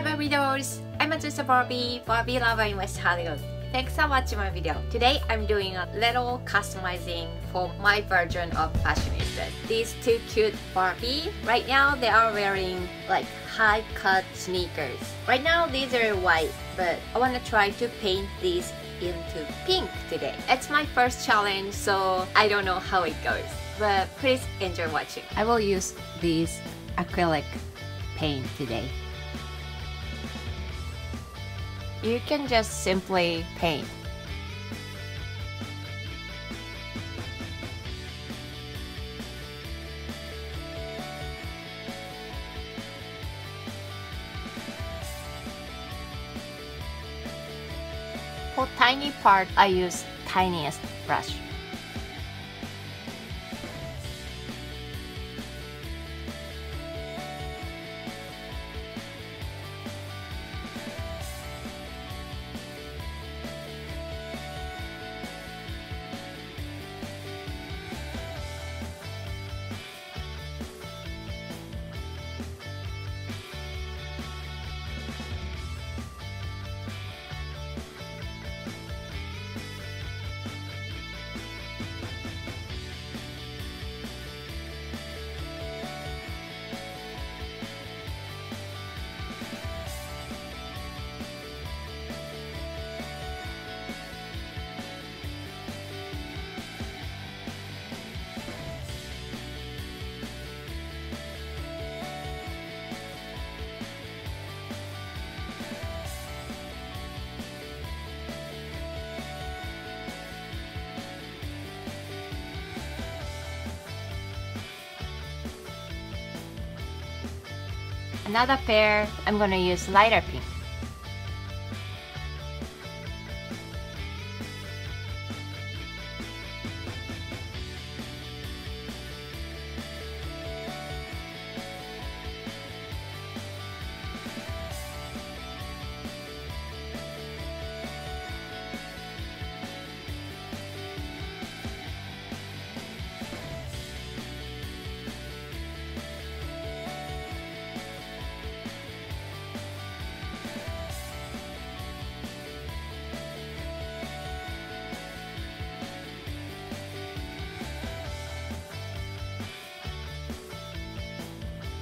Hi Barbie dolls! I'm Azusa Barbie, Barbie lover in West Hollywood. Thanks for watching my video. Today I'm doing a little customizing for my version of fashionistas. These two cute Barbie, right now they are wearing like high cut sneakers. Right now these are white, but I want to try to paint these into pink today. It's my first challenge, so I don't know how it goes. But please enjoy watching. I will use these acrylic paint today. You can just simply paint. For tiny part, I use tiniest brush. Another pair, I'm gonna use lighter pink.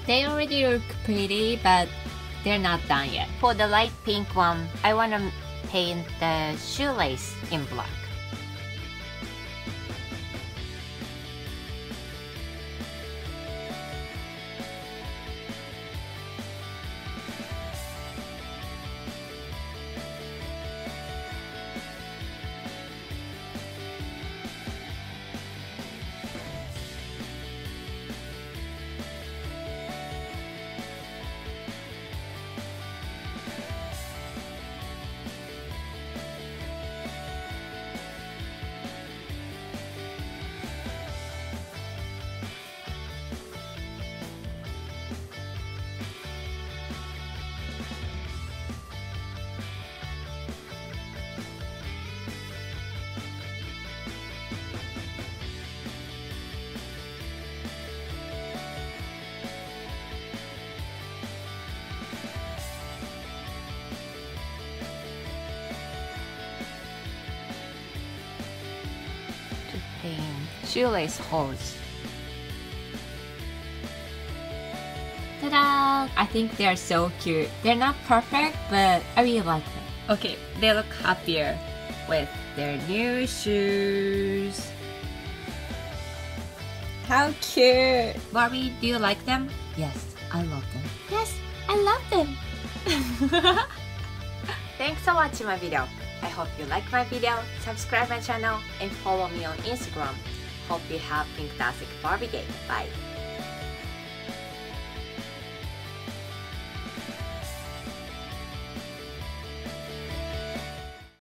They already look pretty, but they're not done yet. For the light pink one, I want to paint the shoelace in black. Shoelace holes. Ta-da! I think they are so cute. They're not perfect, but I really like them. Okay, they look happier with their new shoes. How cute! Barbie, do you like them? Yes, I love them. Yes, I love them! Thanks for watching my video. I hope you like my video, subscribe my channel, and follow me on Instagram. Hope you have fantastic Barbie day. Bye!